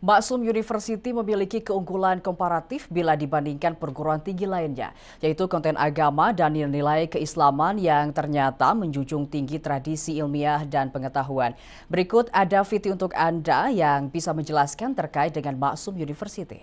Maksum University memiliki keunggulan komparatif bila dibandingkan perguruan tinggi lainnya, yaitu konten agama dan nilai keislaman yang ternyata menjunjung tinggi tradisi ilmiah dan pengetahuan. Berikut ada video untuk Anda yang bisa menjelaskan terkait dengan Maksum University.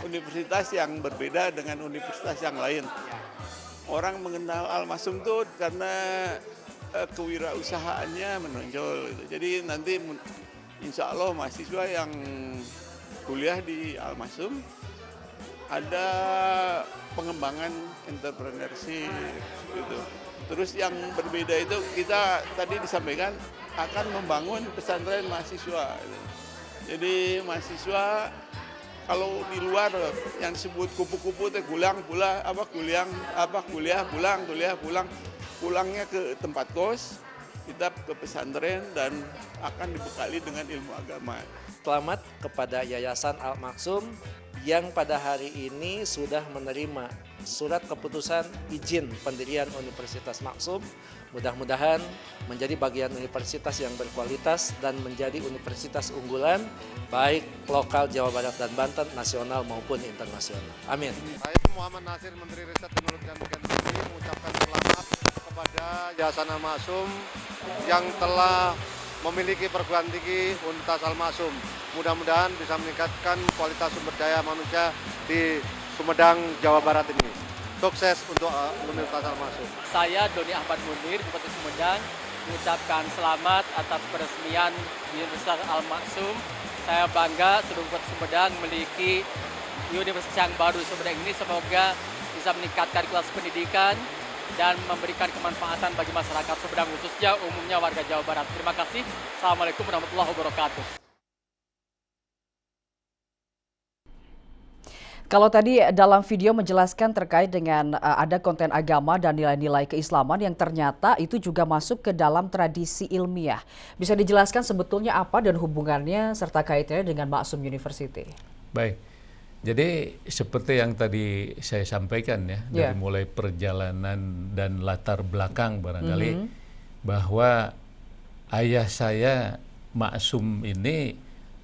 Universitas yang berbeda dengan universitas yang lain. Orang mengenal Al-Maksum itu karena kewirausahaannya menonjol. Jadi nanti insya Allah mahasiswa yang kuliah di Al-Maksum ada pengembangan entrepreneurship gitu. Terus yang berbeda itu kita tadi disampaikan akan membangun pesantren mahasiswa. Jadi mahasiswa kalau di luar yang disebut kupu-kupu teh kuliah pulang, pulangnya ke tempat kos, kita ke pesantren dan akan dibekali dengan ilmu agama. Selamat kepada Yayasan Al-Maksum yang pada hari ini sudah menerima surat keputusan izin pendirian Universitas Maksum. Mudah-mudahan menjadi bagian universitas yang berkualitas dan menjadi universitas unggulan baik lokal Jawa Barat dan Banten, nasional maupun internasional. Amin. Saya Muhammad Nasir, Menteri Riset Teknologi dan Teknologi, mengucapkan selamat kepada Yayasan Al-Maksum yang telah memiliki perguruan tinggi Universitas Al-Maksum. Mudah-mudahan bisa meningkatkan kualitas sumber daya manusia di Sumedang, Jawa Barat ini. Sukses untuk Universitas Al-Maksum. Saya Doni Ahmad Munir, Bupati Sumedang, mengucapkan selamat atas peresmian Universitas Al-Maksum. Saya bangga seluruh Bupati Sumedang memiliki universitas yang baru Sumedang ini. Semoga bisa meningkatkan kualitas pendidikan dan memberikan kemanfaatan bagi masyarakat Sumedang, khususnya umumnya warga Jawa Barat. Terima kasih. Assalamualaikum warahmatullahi wabarakatuh. Kalau tadi dalam video menjelaskan terkait dengan ada konten agama dan nilai-nilai keislaman yang ternyata itu juga masuk ke dalam tradisi ilmiah. Bisa dijelaskan sebetulnya apa dan hubungannya serta kaitannya dengan Maksum University? Baik, jadi seperti yang tadi saya sampaikan ya, dari mulai perjalanan dan latar belakang barangkali, bahwa ayah saya Maksum ini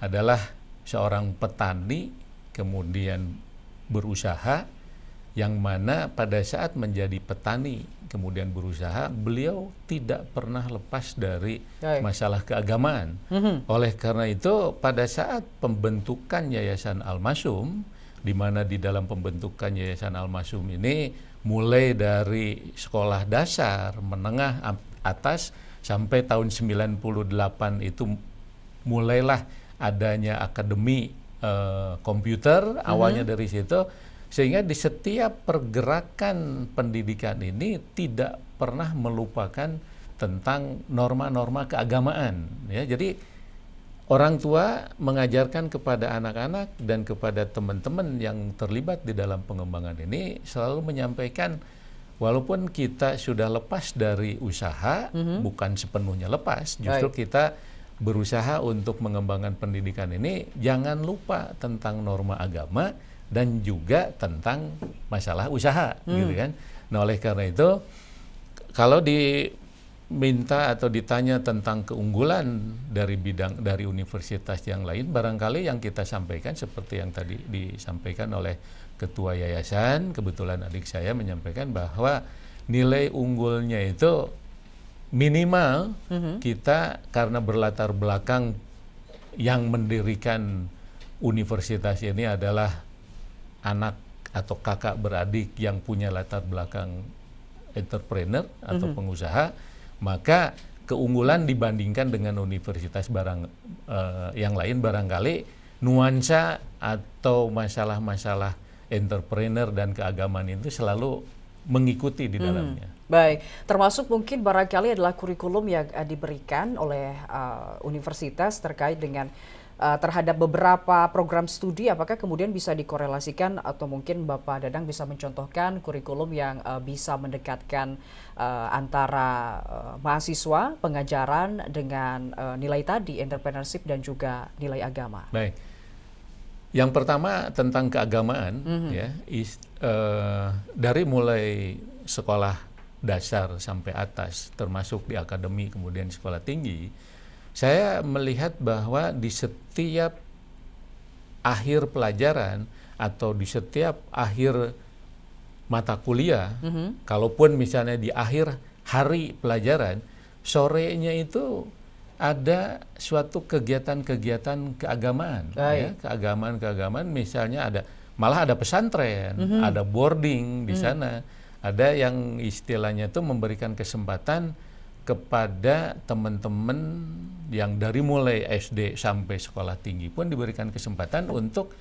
adalah seorang petani, kemudian berusaha, yang mana pada saat menjadi petani kemudian berusaha, beliau tidak pernah lepas dari masalah keagamaan. Oleh karena itu pada saat pembentukan Yayasan Al-Maksum, di mana di dalam pembentukan Yayasan Al-Maksum ini mulai dari sekolah dasar, menengah, atas sampai tahun 98 itu mulailah adanya akademi komputer, awalnya dari situ, sehingga di setiap pergerakan pendidikan ini tidak pernah melupakan tentang norma-norma keagamaan. Ya, jadi orang tua mengajarkan kepada anak-anak dan kepada teman-teman yang terlibat di dalam pengembangan ini selalu menyampaikan, walaupun kita sudah lepas dari usaha, bukan sepenuhnya lepas, justru kita berusaha untuk mengembangkan pendidikan ini, jangan lupa tentang norma agama dan juga tentang masalah usaha, gitu kan. Nah, oleh karena itu, kalau diminta atau ditanya tentang keunggulan dari universitas yang lain, barangkali yang kita sampaikan seperti yang tadi disampaikan oleh Ketua Yayasan, kebetulan adik saya menyampaikan bahwa nilai unggulnya itu minimal kita karena berlatar belakang yang mendirikan universitas ini adalah anak atau kakak beradik yang punya latar belakang entrepreneur atau pengusaha, maka keunggulan dibandingkan dengan universitas yang lain barangkali nuansa atau masalah-masalah entrepreneur dan keagamaan itu selalu mengikuti di dalamnya. Baik, termasuk mungkin barangkali adalah kurikulum yang diberikan oleh universitas terkait dengan terhadap beberapa program studi, apakah kemudian bisa dikorelasikan atau mungkin Bapak Dadang bisa mencontohkan kurikulum yang bisa mendekatkan antara mahasiswa, pengajaran dengan nilai tadi, entrepreneurship dan juga nilai agama? Baik. Yang pertama tentang keagamaan, ya, dari mulai sekolah dasar sampai atas, termasuk di akademi kemudian sekolah tinggi, saya melihat bahwa di setiap akhir pelajaran atau di setiap akhir mata kuliah, kalaupun misalnya di akhir hari pelajaran, sorenya itu ada suatu kegiatan-kegiatan keagamaan, ya, keagamaan misalnya malah ada pesantren, ada boarding di sana, ada yang istilahnya itu memberikan kesempatan kepada teman-teman yang dari mulai SD sampai sekolah tinggi pun diberikan kesempatan untuk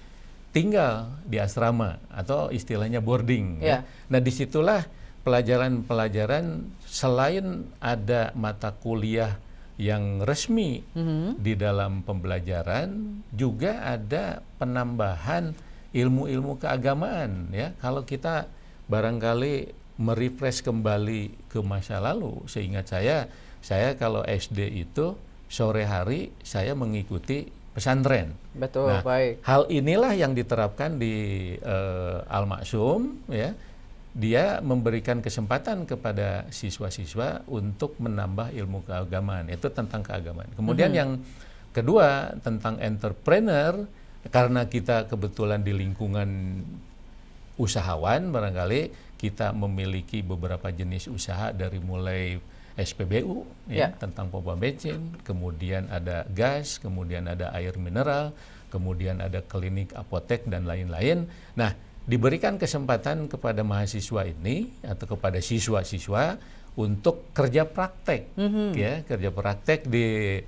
tinggal di asrama atau istilahnya boarding. Ya. Nah, disitulah pelajaran-pelajaran selain ada mata kuliah yang resmi di dalam pembelajaran, juga ada penambahan ilmu-ilmu keagamaan. Ya, kalau kita barangkali merefresh kembali ke masa lalu, seingat saya kalau SD itu sore hari saya mengikuti pesantren. Betul, nah, baik. Hal inilah yang diterapkan di Al-Maksum, ya. Dia memberikan kesempatan kepada siswa-siswa untuk menambah ilmu keagamaan, itu tentang keagamaan. Kemudian yang kedua tentang entrepreneur, karena kita kebetulan di lingkungan usahawan, barangkali kita memiliki beberapa jenis usaha dari mulai SPBU, ya, tentang pompa bensin, kemudian ada gas, kemudian ada air mineral, kemudian ada klinik apotek dan lain-lain. Nah, diberikan kesempatan kepada mahasiswa ini atau kepada siswa-siswa untuk kerja praktek, ya, kerja praktek di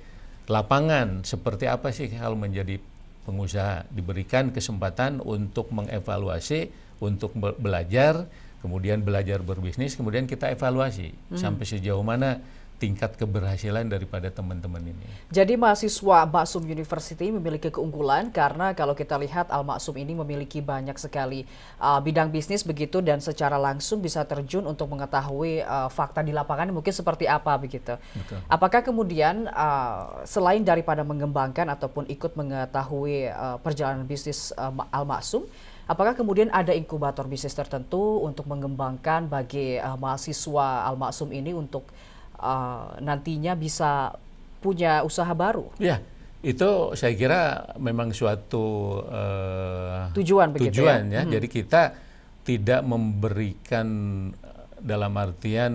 lapangan. Seperti apa sih kalau menjadi pengusaha? Diberikan kesempatan untuk mengevaluasi, untuk belajar, kemudian belajar berbisnis, kemudian kita evaluasi sampai sejauh mana tingkat keberhasilan daripada teman-teman ini. Jadi mahasiswa Maksum University memiliki keunggulan karena kalau kita lihat Al-Maksum ini memiliki banyak sekali bidang bisnis begitu, dan secara langsung bisa terjun untuk mengetahui fakta di lapangan mungkin seperti apa begitu. Betul. Apakah kemudian selain daripada mengembangkan ataupun ikut mengetahui perjalanan bisnis Al-Maksum, apakah kemudian ada inkubator bisnis tertentu untuk mengembangkan bagi mahasiswa Al-Maksum ini untuk nantinya bisa punya usaha baru? Ya, itu saya kira memang suatu tujuan begitu ya. Jadi kita tidak memberikan dalam artian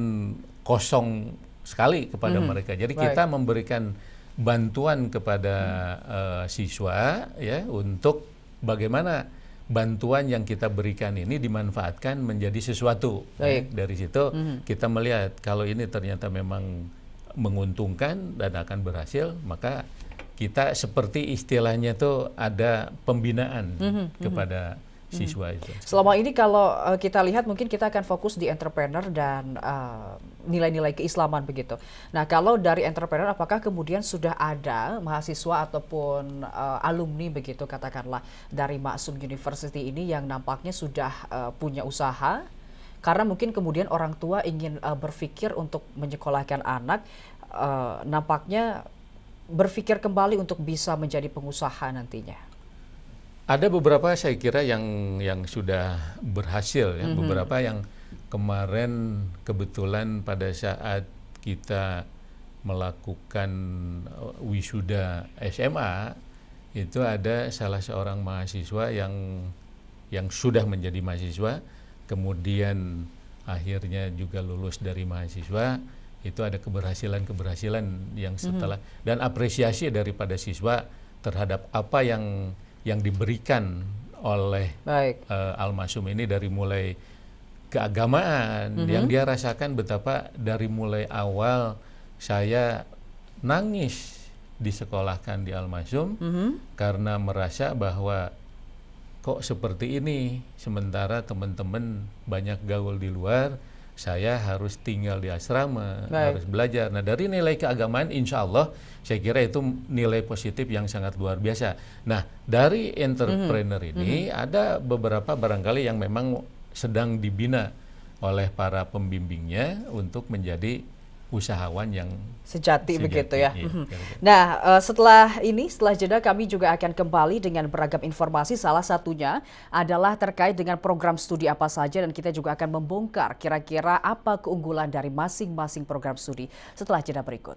kosong sekali kepada mereka. Jadi kita memberikan bantuan kepada siswa, ya, untuk bagaimana bantuan yang kita berikan ini dimanfaatkan menjadi sesuatu. Ya. Dari situ kita melihat kalau ini ternyata memang menguntungkan dan akan berhasil, maka kita seperti istilahnya itu ada pembinaan kepada siswa itu. Selama ini kalau kita lihat mungkin kita akan fokus di entrepreneur dan nilai-nilai keislaman begitu. Nah, kalau dari entrepreneur apakah kemudian sudah ada mahasiswa ataupun alumni begitu katakanlah dari Maksum University ini yang nampaknya sudah punya usaha, karena mungkin kemudian orang tua ingin berpikir untuk menyekolahkan anak, nampaknya berpikir kembali untuk bisa menjadi pengusaha nantinya? Ada beberapa saya kira yang sudah berhasil, ya. Beberapa yang kemarin kebetulan pada saat kita melakukan wisuda SMA, itu ada salah seorang mahasiswa yang sudah menjadi mahasiswa, kemudian akhirnya juga lulus dari mahasiswa. Itu ada keberhasilan yang setelah, dan apresiasi daripada siswa terhadap apa yang diberikan oleh Al-Maksum ini, dari mulai keagamaan yang dia rasakan, betapa dari mulai awal saya nangis disekolahkan di Al-Maksum karena merasa bahwa kok seperti ini, sementara teman-teman banyak gaul di luar, saya harus tinggal di asrama, harus belajar. Nah, dari nilai keagamaan insya Allah saya kira itu nilai positif yang sangat luar biasa. Nah, dari entrepreneur ini ada beberapa barangkali yang memang sedang dibina oleh para pembimbingnya untuk menjadi usahawan yang sejati begitu ya. Iya, Nah, setelah jeda kami juga akan kembali dengan beragam informasi. Salah satunya adalah terkait dengan program studi apa saja, dan kita juga akan membongkar kira-kira apa keunggulan dari masing-masing program studi setelah jeda berikut.